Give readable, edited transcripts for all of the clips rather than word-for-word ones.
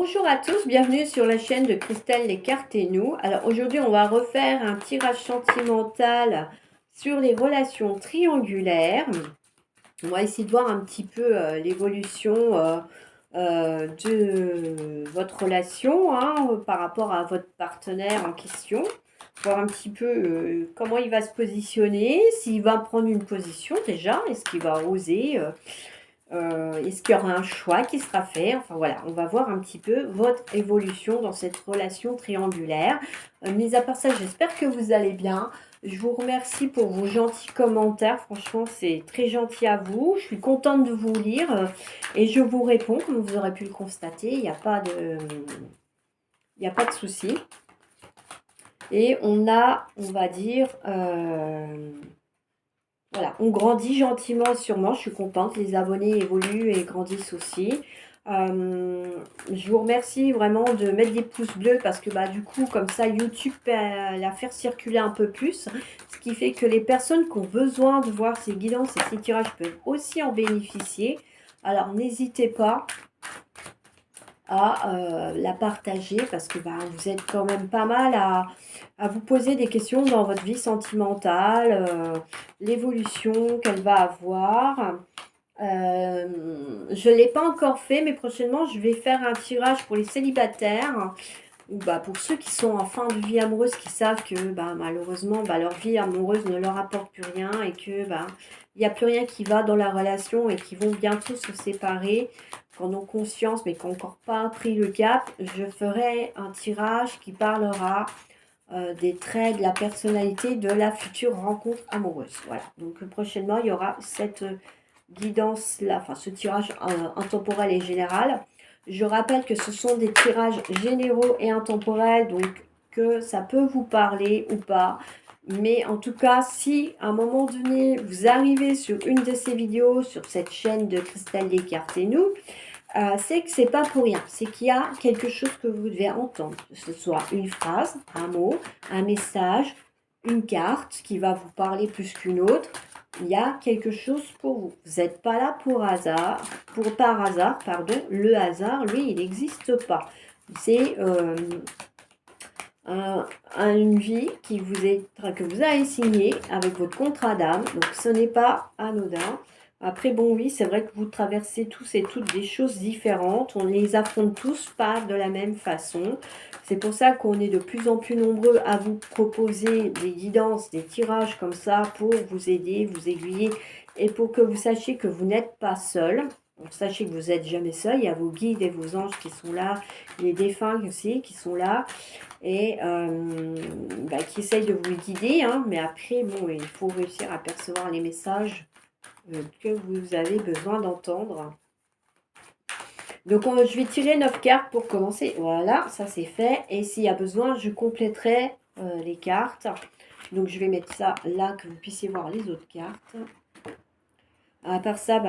Bonjour à tous, bienvenue sur la chaîne de Christelle Les Cartes et nous. Alors aujourd'hui, on va refaire un tirage sentimental sur les relations triangulaires. On va essayer de voir un petit peu l'évolution de votre relation par rapport à votre partenaire en question. Voir un petit peu comment il va se positionner, s'il va prendre une position déjà, est-ce qu'il va oser est-ce qu'il y aura un choix qui sera fait? Enfin voilà, on va voir un petit peu votre évolution dans cette relation triangulaire. Mis à part ça, j'espère que vous allez bien. Je vous remercie pour vos gentils commentaires. Franchement, c'est très gentil à vous. Je suis contente de vous lire et je vous réponds, comme vous aurez pu le constater. Il n'y a pas de souci. Et on a, on va dire, voilà, on grandit gentiment et sûrement. Je suis contente. Les abonnés évoluent et grandissent aussi. Je vous remercie vraiment de mettre des pouces bleus parce que du coup, comme ça, YouTube peut la faire circuler un peu plus. Ce qui fait que les personnes qui ont besoin de voir ces guidances et ces tirages peuvent aussi en bénéficier. Alors, n'hésitez pas à la partager parce que vous êtes quand même pas mal à vous poser des questions dans votre vie sentimentale, l'évolution qu'elle va avoir. Je ne l'ai pas encore fait, mais prochainement, je vais faire un tirage pour les célibataires ou pour ceux qui sont en fin de vie amoureuse, qui savent que malheureusement, leur vie amoureuse ne leur apporte plus rien et que il n'y a plus rien qui va dans la relation et qui vont bientôt se séparer, qui en ont conscience mais qui n'ont encore pas pris le cap. Je ferai un tirage qui parlera des traits de la personnalité de la future rencontre amoureuse. Voilà, donc prochainement, il y aura cette guidance-là, enfin ce tirage intemporel et général. Je rappelle que ce sont des tirages généraux et intemporels, donc que ça peut vous parler ou pas. Mais en tout cas, si à un moment donné, vous arrivez sur une de ces vidéos, sur cette chaîne de Christelle Descartes et nous, c'est que c'est pas pour rien. C'est qu'il y a quelque chose que vous devez entendre. Que ce soit une phrase, un mot, un message, une carte qui va vous parler plus qu'une autre. Il y a quelque chose pour vous. Vous n'êtes pas là par hasard, pardon. Le hasard, lui, il n'existe pas. C'est une vie que vous avez signée avec votre contrat d'âme. Donc, ce n'est pas anodin. Après, bon, oui, c'est vrai que vous traversez tous et toutes des choses différentes. On les affronte tous pas de la même façon. C'est pour ça qu'on est de plus en plus nombreux à vous proposer des guidances, des tirages comme ça pour vous aider, vous aiguiller et pour que vous sachiez que vous n'êtes pas seul. Donc, sachez que vous n'êtes jamais seul. Il y a vos guides et vos anges qui sont là, les défunts aussi qui sont là et qui essayent de vous guider. Mais après, bon, il faut réussir à percevoir les messages que vous avez besoin d'entendre. Donc, je vais tirer 9 cartes pour commencer. Voilà, ça c'est fait. Et s'il y a besoin, je compléterai les cartes. Donc, je vais mettre ça là, que vous puissiez voir les autres cartes. À part ça,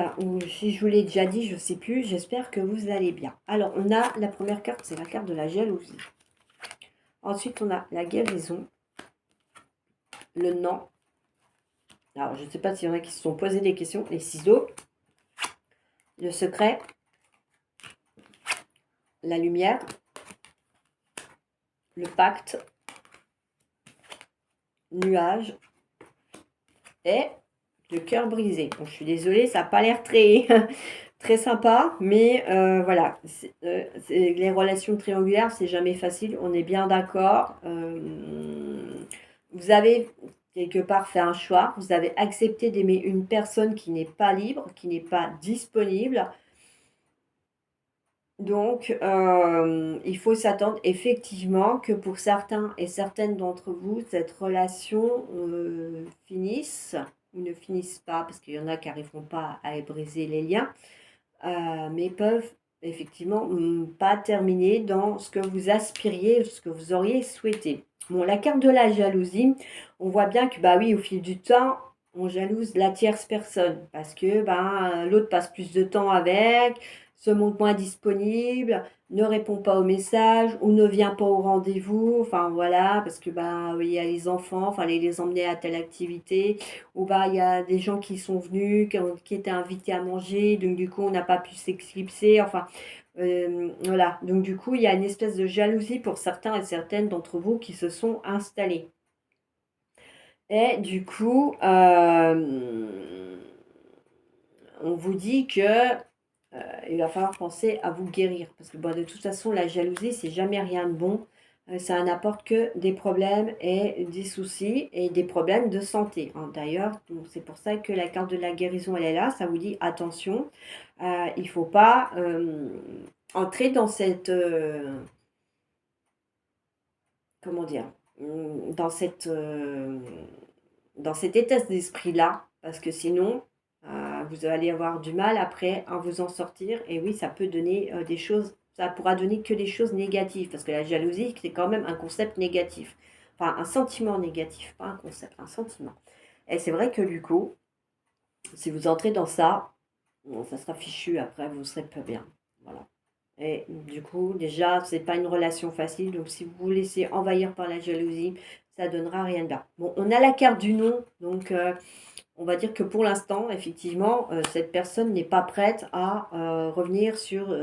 si je vous l'ai déjà dit, je ne sais plus. J'espère que vous allez bien. Alors, on a la première carte, c'est la carte de la jalousie. Ensuite, on a la guérison, le non. Alors, je ne sais pas s'il y en a qui se sont posé des questions. Les ciseaux, le secret, la lumière, le pacte, nuage et le cœur brisé. Bon, je suis désolée, ça n'a pas l'air très, très sympa, mais voilà. Les relations triangulaires, c'est jamais facile, on est bien d'accord. Vous avez quelque part fait un choix, vous avez accepté d'aimer une personne qui n'est pas libre, qui n'est pas disponible. Donc, il faut s'attendre effectivement que pour certains et certaines d'entre vous, cette relation finisse ou ne finisse pas, parce qu'il y en a qui n'arriveront pas à briser les liens, mais peuvent effectivement pas terminer dans ce que vous aspiriez, ce que vous auriez souhaité. Bon, la carte de la jalousie, on voit bien que, oui, au fil du temps, on jalouse la tierce personne parce que l'autre passe plus de temps avec, se montre moins disponible, ne répond pas aux messages ou ne vient pas au rendez-vous. Enfin voilà, parce que oui, il y a les enfants, fallait les emmener à telle activité, ou il y a des gens qui sont venus, qui étaient invités à manger, donc du coup on n'a pas pu s'éclipser. Enfin, Voilà, donc du coup, il y a une espèce de jalousie pour certains et certaines d'entre vous qui se sont installés. Et du coup, on vous dit que il va falloir penser à vous guérir. Parce que bon, de toute façon, la jalousie, c'est jamais rien de bon. Ça n'apporte que des problèmes et des soucis et des problèmes de santé, hein. D'ailleurs, donc c'est pour ça que la carte de la guérison, elle est là. Ça vous dit attention, il ne faut pas entrer dans cette... comment dire, dans cette, dans cet état d'esprit-là, parce que sinon, vous allez avoir du mal après à vous en sortir. Et oui, ça peut donner des choses, ça pourra donner que des choses négatives, parce que la jalousie, c'est quand même un concept négatif. Enfin, un sentiment négatif, pas un concept, un sentiment. Et c'est vrai que du coup, si vous entrez dans ça, bon, ça sera fichu, après, vous serez pas bien. Voilà. Et du coup, déjà, c'est pas une relation facile. Donc, si vous vous laissez envahir par la jalousie, ça donnera rien de bien. Bon, on a la carte du non. Donc, on va dire que pour l'instant, effectivement, cette personne n'est pas prête à revenir sur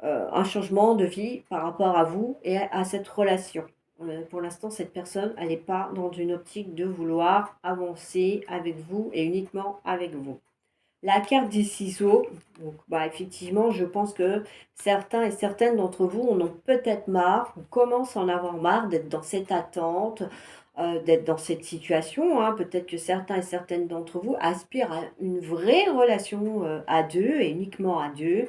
un changement de vie par rapport à vous et à cette relation. Pour l'instant, cette personne, elle n'est pas dans une optique de vouloir avancer avec vous et uniquement avec vous. La carte des ciseaux, donc bah, effectivement, je pense que certains et certaines d'entre vous en ont peut-être marre, ou commencent à en avoir marre d'être dans cette attente, d'être dans cette situation, hein. Peut-être que certains et certaines d'entre vous aspirent à une vraie relation à deux et uniquement à deux,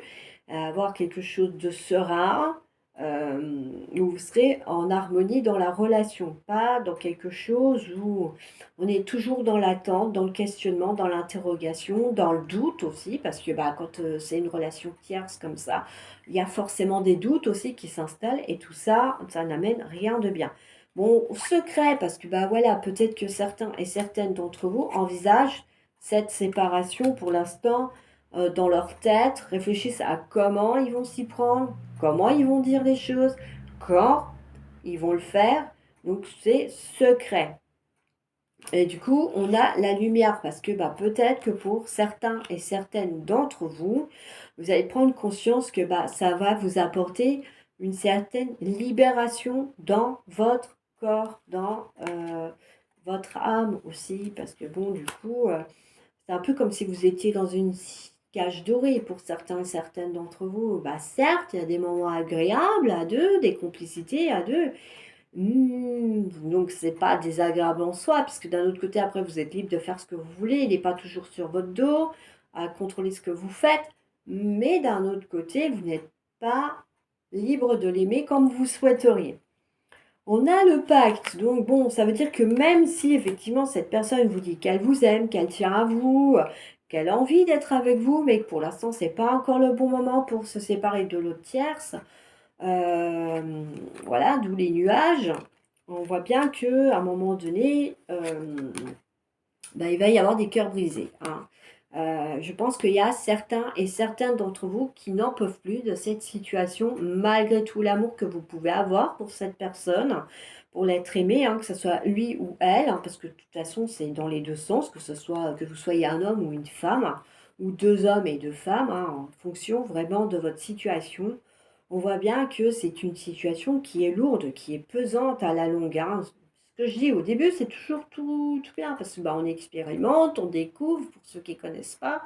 à avoir quelque chose de serein, où vous serez en harmonie dans la relation, pas dans quelque chose où on est toujours dans l'attente, dans le questionnement, dans l'interrogation, dans le doute aussi, parce que bah, quand c'est une relation tierce comme ça, il y a forcément des doutes aussi qui s'installent et tout ça, ça n'amène rien de bien. Bon, secret, parce que bah voilà, peut-être que certains et certaines d'entre vous envisagent cette séparation pour l'instant dans leur tête, réfléchissent à comment ils vont s'y prendre, comment ils vont dire les choses, quand ils vont le faire. Donc c'est secret. Et du coup, on a la lumière parce que bah, peut-être que pour certains et certaines d'entre vous, vous allez prendre conscience que bah, ça va vous apporter une certaine libération dans votre corps, dans votre âme aussi. Parce que bon, du coup, c'est un peu comme si vous étiez dans une cage dorée pour certains et certaines d'entre vous. Bah, certes, il y a des moments agréables à deux, des complicités à deux. Donc c'est pas désagréable en soi, puisque d'un autre côté, après, vous êtes libre de faire ce que vous voulez. Il n'est pas toujours sur votre dos, à contrôler ce que vous faites. Mais d'un autre côté, vous n'êtes pas libre de l'aimer comme vous souhaiteriez. On a le pacte, donc bon, ça veut dire que même si effectivement cette personne vous dit qu'elle vous aime, qu'elle tient à vous, qu'elle a envie d'être avec vous, mais que pour l'instant c'est pas encore le bon moment pour se séparer de l'autre tierce, voilà, d'où les nuages. On voit bien que à un moment donné, bah, il va y avoir des cœurs brisés, hein. Je pense qu'il y a certains et certaines d'entre vous qui n'en peuvent plus de cette situation, malgré tout l'amour que vous pouvez avoir pour cette personne, pour l'être aimé, hein, que ce soit lui ou elle, hein, parce que de toute façon, c'est dans les deux sens, que ce soit que vous soyez un homme ou une femme, ou deux hommes et deux femmes, hein, en fonction vraiment de votre situation. On voit bien que c'est une situation qui est lourde, qui est pesante à la longue, hein. Ce que je dis au début, c'est toujours tout bien, parce que bah, on expérimente, on découvre, pour ceux qui ne connaissent pas,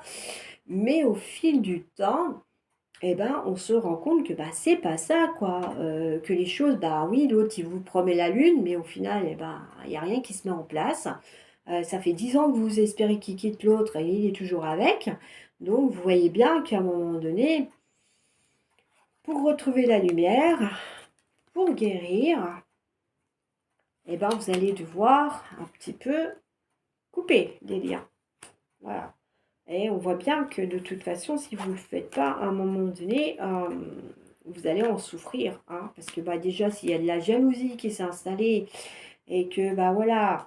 mais au fil du temps, eh ben, on se rend compte que bah, c'est pas ça, quoi. Que les choses, bah oui, l'autre, il vous promet la lune, mais au final, eh ben, il n'y a rien qui se met en place. Ça fait 10 ans que vous espérez qu'il quitte l'autre et il est toujours avec. Donc, vous voyez bien qu'à un moment donné, pour retrouver la lumière, pour guérir, eh ben, vous allez devoir un petit peu couper les liens. Voilà. Et on voit bien que de toute façon, si vous ne le faites pas, à un moment donné, vous allez en souffrir, hein, parce que bah, déjà, s'il y a de la jalousie qui s'est installée et que bah, voilà,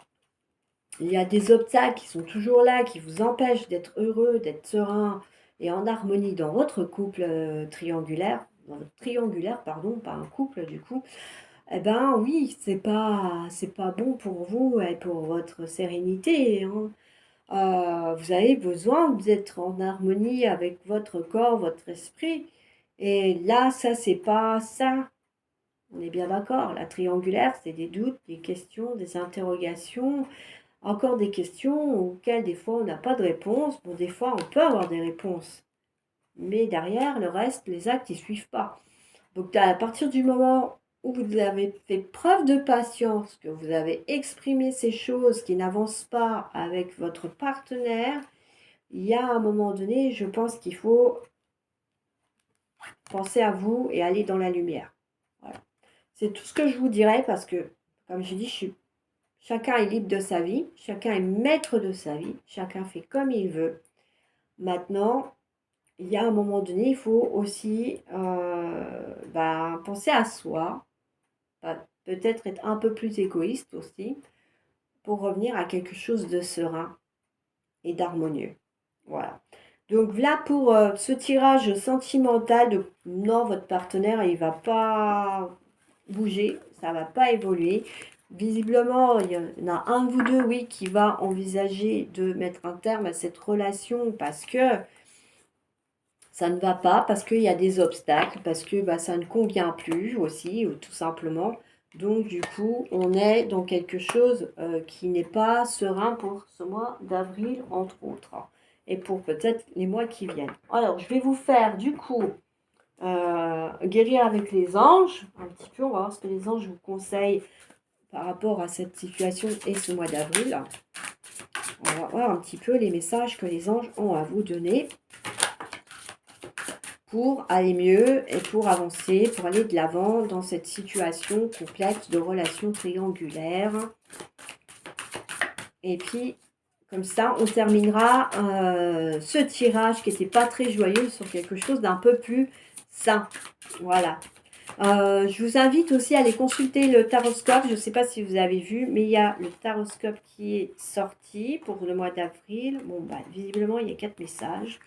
il y a des obstacles qui sont toujours là, qui vous empêchent d'être heureux, d'être serein et en harmonie dans votre couple triangulaire, dans votre triangulaire, pardon, pas un couple du coup, eh ben oui, c'est pas bon pour vous et pour votre sérénité, hein. Vous avez besoin d'être en harmonie avec votre corps, votre esprit. Et là, ça, c'est pas ça. On est bien d'accord. La triangulaire, c'est des doutes, des questions, des interrogations, encore des questions auxquelles des fois on n'a pas de réponse. Bon, des fois, on peut avoir des réponses. Mais derrière, le reste, les actes, ils suivent pas. Donc, à partir du moment où vous avez fait preuve de patience, que vous avez exprimé ces choses qui n'avancent pas avec votre partenaire, il y a un moment donné, je pense qu'il faut penser à vous et aller dans la lumière. Voilà. C'est tout ce que je vous dirais parce que, comme je dis, chacun est libre de sa vie, chacun est maître de sa vie, chacun fait comme il veut. Maintenant, il y a un moment donné, il faut aussi penser à soi, peut-être être un peu plus égoïste aussi, pour revenir à quelque chose de serein et d'harmonieux. Voilà. Donc là, pour ce tirage sentimental, de non, votre partenaire, il va pas bouger, ça va pas évoluer. Visiblement, il y en a un de vous deux, oui, qui va envisager de mettre un terme à cette relation parce que ça ne va pas, parce qu'il y a des obstacles, parce que ça ne convient plus aussi, ou tout simplement. Donc du coup, on est dans quelque chose qui n'est pas serein pour ce mois d'avril, entre autres, et pour peut-être les mois qui viennent. Alors, je vais vous faire du coup guérir avec les anges, un petit peu, on va voir ce que les anges vous conseillent par rapport à cette situation et ce mois d'avril. On va voir un petit peu les messages que les anges ont à vous donner pour aller mieux et pour avancer, pour aller de l'avant dans cette situation complexe de relations triangulaires. Et puis, comme ça, on terminera ce tirage qui n'était pas très joyeux sur quelque chose d'un peu plus sain. Voilà. Je vous invite aussi à aller consulter le taroscope. Je ne sais pas si vous avez vu, mais il y a le taroscope qui est sorti pour le mois d'avril. Bon, visiblement, il y a 4 messages.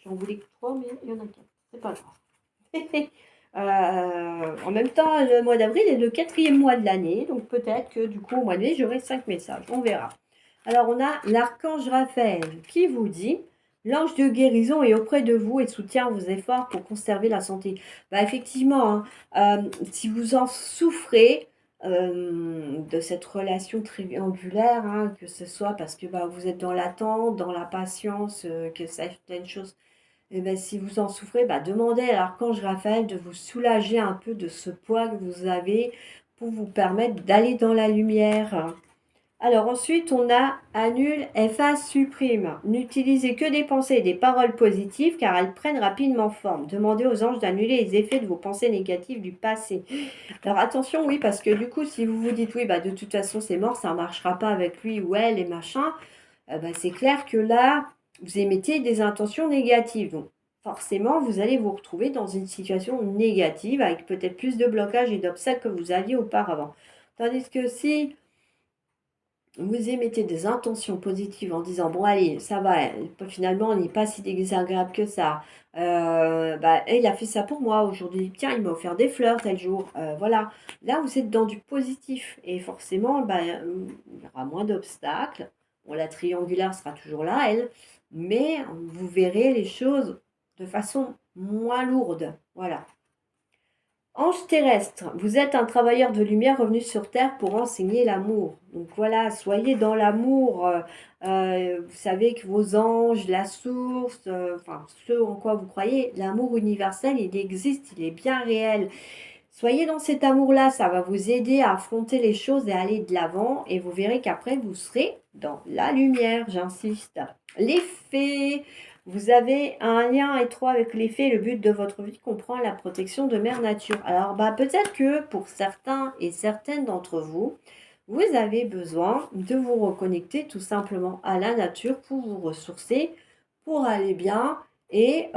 J'en voulais que 3, mais il y en a 4. C'est pas grave. En même temps, le mois d'avril est le 4e mois de l'année. Donc peut-être que du coup, au mois de mai, j'aurai 5 messages. On verra. Alors, on a l'archange Raphaël qui vous dit: l'ange de guérison est auprès de vous et soutient vos efforts pour conserver la santé. Effectivement, hein, si vous en souffrez de cette relation triangulaire, hein, que ce soit parce que vous êtes dans l'attente, dans la patience, que certaines choses, si vous en souffrez, demandez à l'archange Raphaël de vous soulager un peu de ce poids que vous avez pour vous permettre d'aller dans la lumière. Alors ensuite, on a annule, efface, supprime. N'utilisez que des pensées et des paroles positives car elles prennent rapidement forme. Demandez aux anges d'annuler les effets de vos pensées négatives du passé. Alors attention, oui, parce que du coup, si vous vous dites, oui, de toute façon, c'est mort, ça ne marchera pas avec lui ou elle et machin, c'est clair que là, vous émettez des intentions négatives. Donc forcément, vous allez vous retrouver dans une situation négative avec peut-être plus de blocages et d'obstacles que vous aviez auparavant. Tandis que si vous émettez des intentions positives en disant, bon allez, ça va, finalement on n'est pas si désagréable que ça. Il a fait ça pour moi aujourd'hui, tiens, il m'a offert des fleurs tel jour. Voilà, là vous êtes dans du positif et forcément il y aura moins d'obstacles. Bon, la triangulaire sera toujours là, elle, mais vous verrez les choses de façon moins lourde. Voilà. Ange terrestre, vous êtes un travailleur de lumière revenu sur Terre pour enseigner l'amour. Donc voilà, soyez dans l'amour. Vous savez que vos anges, la source, ce en quoi vous croyez, l'amour universel, il existe, il est bien réel. Soyez dans cet amour-là, ça va vous aider à affronter les choses et à aller de l'avant. Et vous verrez qu'après, vous serez dans la lumière, j'insiste. Les fées, vous avez un lien étroit avec les fées. Le but de votre vie comprend la protection de Mère Nature. Alors, peut-être que pour certains et certaines d'entre vous, vous avez besoin de vous reconnecter tout simplement à la nature pour vous ressourcer, pour aller bien et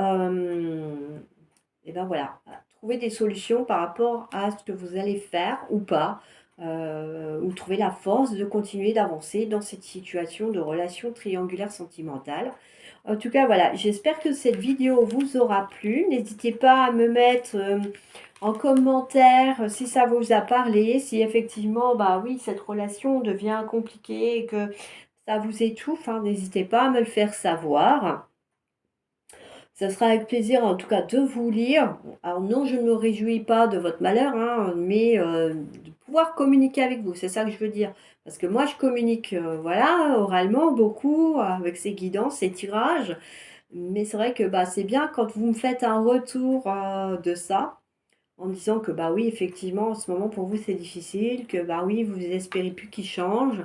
voilà, trouver des solutions par rapport à ce que vous allez faire ou pas, ou trouver la force de continuer d'avancer dans cette situation de relation triangulaire sentimentale. En tout cas, voilà, j'espère que cette vidéo vous aura plu. N'hésitez pas à me mettre en commentaire si ça vous a parlé, si effectivement, oui, cette relation devient compliquée et que ça vous étouffe, hein, n'hésitez pas à me le faire savoir. Ça sera avec plaisir, en tout cas, de vous lire. Alors non, je ne me réjouis pas de votre malheur, hein, mais de pouvoir communiquer avec vous, c'est ça que je veux dire. Parce que moi, je communique, voilà, oralement, beaucoup, avec ces guidances, ces tirages. Mais c'est vrai que bah, c'est bien quand vous me faites un retour de ça, en disant que bah oui, effectivement, en ce moment, pour vous, c'est difficile, que bah oui, vous espérez plus qu'il change.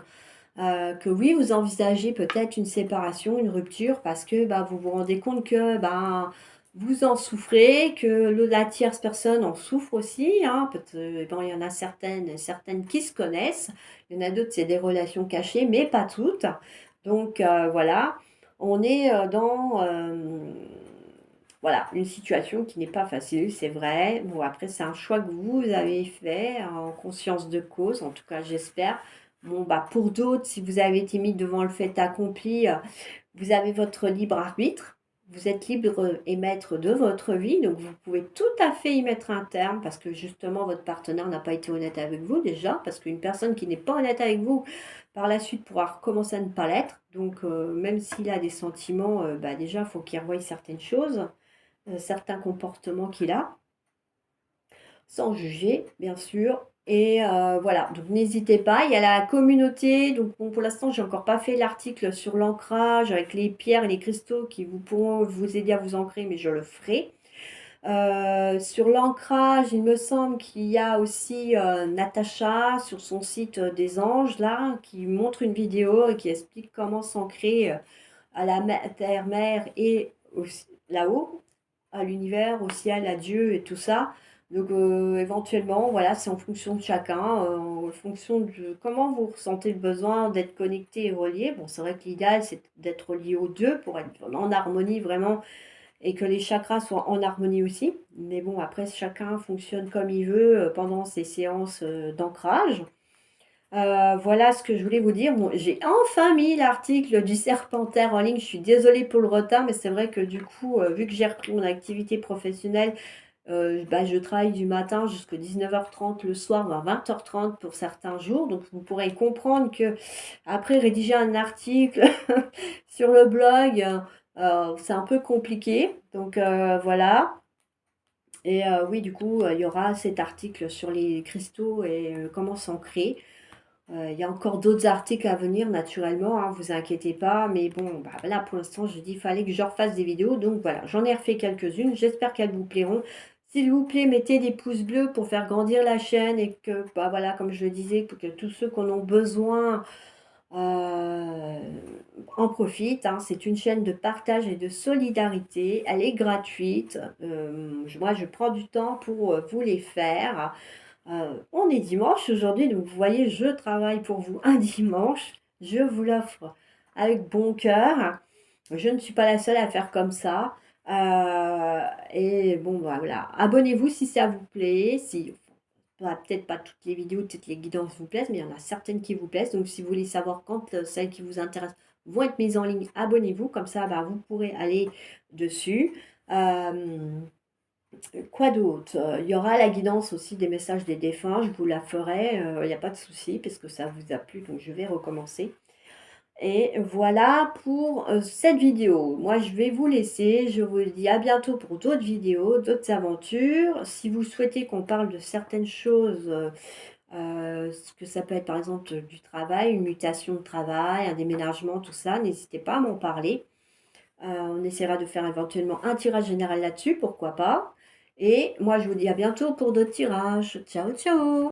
Que oui, vous envisagez peut-être une séparation, une rupture, parce que bah, vous vous rendez compte que bah, vous en souffrez, que la tierce personne en souffre aussi. Hein. Bon, il y en a certaines qui se connaissent, il y en a d'autres, c'est des relations cachées, mais pas toutes. Donc voilà, on est dans voilà, une situation qui n'est pas facile, c'est vrai. Bon, après, c'est un choix que vous avez fait en conscience de cause, en tout cas, j'espère. Bon, bah, pour d'autres, si vous avez été mis devant le fait accompli, vous avez votre libre arbitre. Vous êtes libre et maître de votre vie, donc vous pouvez tout à fait y mettre un terme parce que justement votre partenaire n'a pas été honnête avec vous déjà, parce qu'une personne qui n'est pas honnête avec vous, par la suite pourra recommencer à ne pas l'être. Donc même s'il a des sentiments, bah, déjà il faut qu'il revoie certaines choses, certains comportements qu'il a sans juger, bien sûr. Et voilà, donc n'hésitez pas. Il y a la communauté. Donc bon, pour l'instant, j'ai encore pas fait l'article sur l'ancrage avec les pierres et les cristaux qui vous pourront vous aider à vous ancrer, mais je le ferai. Sur l'ancrage, il me semble qu'il y a aussi Natacha sur son site des anges, là, qui montre une vidéo et qui explique comment s'ancrer à la terre-mère et là-haut, à l'univers, au ciel, à Dieu et tout ça. Donc éventuellement, voilà, c'est en fonction de chacun, en fonction de comment vous ressentez le besoin d'être connecté et relié. Bon, c'est vrai que l'idéal, c'est d'être relié aux deux pour être en harmonie vraiment et que les chakras soient en harmonie aussi. Mais bon, après, chacun fonctionne comme il veut pendant ces séances d'ancrage. Voilà ce que je voulais vous dire. Bon, j'ai enfin mis l'article du Serpentaire en ligne. Je suis désolée pour le retard, mais c'est vrai que du coup, vu que j'ai repris mon activité professionnelle, bah, je travaille du matin jusqu'à 19h30 le soir, voire 20h30 pour certains jours. Donc, vous pourrez comprendre que après rédiger un article sur le blog, c'est un peu compliqué. Donc, voilà. Et oui, du coup, il y aura cet article sur les cristaux et comment s'ancrer. Il y a encore d'autres articles à venir, naturellement, hein, vous inquiétez pas. Mais bon, bah, là, pour l'instant, je dis qu'il fallait que je refasse des vidéos. Donc voilà, j'en ai refait quelques-unes. J'espère qu'elles vous plairont. S'il vous plaît, mettez des pouces bleus pour faire grandir la chaîne et que, bah, voilà, comme je le disais, pour que tous ceux qui en ont besoin euh, en profitent. Hein. C'est une chaîne de partage et de solidarité. Elle est gratuite. Moi, je prends du temps pour vous les faire. On est dimanche aujourd'hui, donc vous voyez, je travaille pour vous un dimanche. Je vous l'offre avec bon cœur. Je ne suis pas la seule à faire comme ça. Et bon, bah, voilà. Abonnez-vous si ça vous plaît. Si, bah, peut-être pas toutes les vidéos, toutes les guidances vous plaisent, mais il y en a certaines qui vous plaisent. Donc, si vous voulez savoir quand celles qui vous intéressent vont être mises en ligne, abonnez-vous. Comme ça, bah, vous pourrez aller dessus. Quoi d'autre? Il y aura la guidance aussi des messages des défunts, je vous la ferai, il n'y a pas de souci, parce que ça vous a plu, donc je vais recommencer. Et voilà pour cette vidéo. Moi, je vais vous laisser. Je vous dis à bientôt pour d'autres vidéos, d'autres aventures. Si vous souhaitez qu'on parle de certaines choses, ce que ça peut être par exemple du travail, une mutation de travail, un déménagement, tout ça, n'hésitez pas à m'en parler. On essaiera de faire éventuellement un tirage général là-dessus, pourquoi pas. Et moi, je vous dis à bientôt pour d'autres tirages. Ciao, ciao!